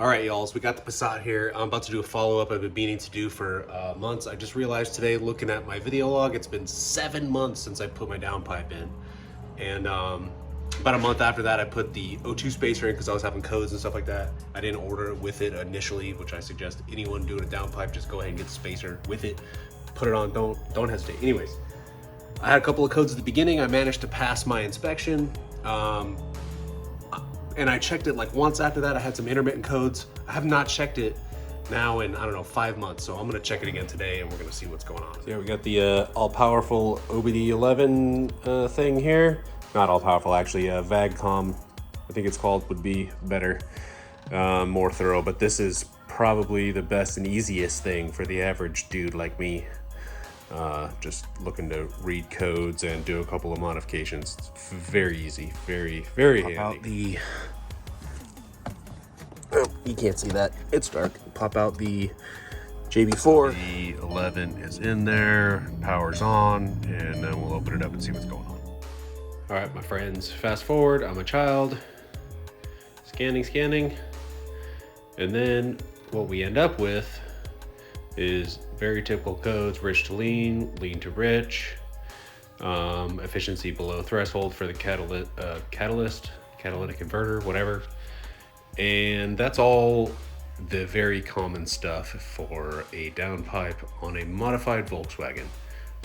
All right, y'all, so we got the Passat here. I'm about to do a follow-up I've been meaning to do for months. I just realized today, looking at my video log, it's been 7 months since I put my downpipe in. And about a month after that, I put the O2 spacer in because I was having codes and stuff like that. I didn't order it with it initially, which I suggest anyone doing a downpipe, just go ahead and get the spacer with it. Put it on, don't hesitate. Anyways, I had a couple of codes at the beginning. I managed to pass my inspection. And I checked it like once after that. I had some intermittent codes. I have not checked it now in, I don't know, 5 months. So I'm gonna check it again today and we're gonna see what's going on. So yeah, we got the all-powerful OBD11 thing here. Not all-powerful, actually, VAGCOM, I think it's called, would be better, more thorough. But this is probably the best and easiest thing for the average dude like me. Just looking to read codes and do a couple of modifications. It's very easy, very handy. Pop out the, oh, you can't see that, it's dark. Pop out the JB4. The 11 is in there, power's on, and then we'll open it up and see what's going on. All right, my friends, fast forward, I'm a child. Scanning. And then what we end up with is very typical codes: rich to lean, lean to rich, efficiency below threshold for the catalytic converter, whatever. And that's all the very common stuff for a downpipe on a modified Volkswagen,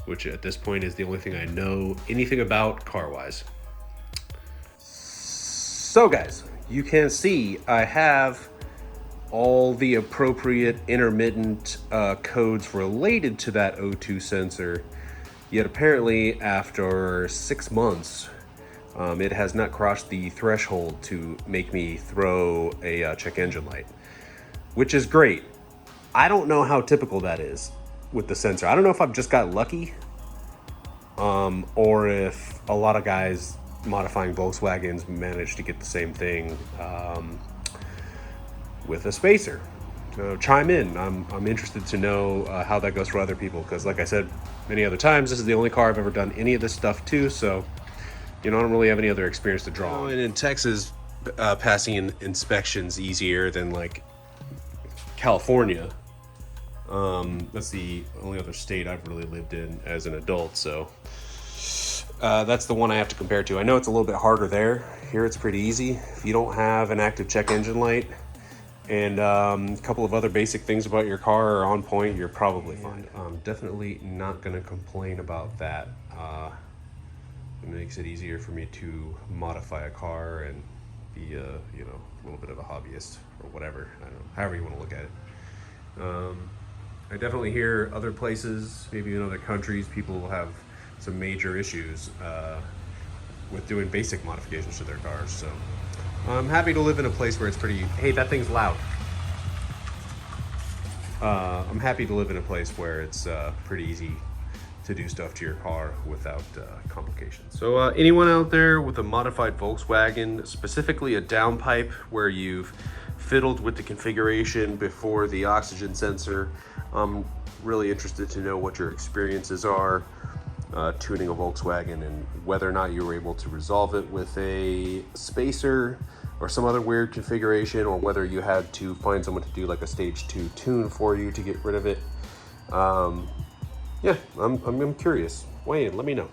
which at this point is the only thing I know anything about car-wise. So guys, you can see I have all the appropriate intermittent codes related to that O2 sensor, yet apparently after 6 months, it has not crossed the threshold to make me throw a check engine light, which is great. I don't know how typical that is with the sensor. I don't know if I've just got lucky, or if a lot of guys modifying Volkswagens managed to get the same thing with a spacer. Chime in. I'm interested to know how that goes for other people, because like I said many other times, this is the only car I've ever done any of this stuff to, so I don't really have any other experience to draw on. And in Texas, passing inspections easier than like California. That's the only other state I've really lived in as an adult, so that's the one I have to compare to. I know it's a little bit harder there. Here it's pretty easy. If you don't have an active check engine light and a couple of other basic things about your car are on point, you're probably fine. I'm definitely not gonna complain about that. It makes it easier for me to modify a car and be a little bit of a hobbyist or whatever. I don't know, however you want to look at it. I definitely hear other places, maybe in other countries, people will have some major issues with doing basic modifications to their cars. So I'm happy to live in a place where it's pretty, hey, that thing's loud. I'm happy to live in a place where it's pretty easy to do stuff to your car without complications. So anyone out there with a modified Volkswagen, specifically a downpipe where you've fiddled with the configuration before the oxygen sensor, I'm really interested to know what your experiences are tuning a Volkswagen and whether or not you were able to resolve it with a spacer or some other weird configuration, or whether you had to find someone to do like a stage 2 tune for you to get rid of it. Yeah, I'm curious. Weigh in, let me know.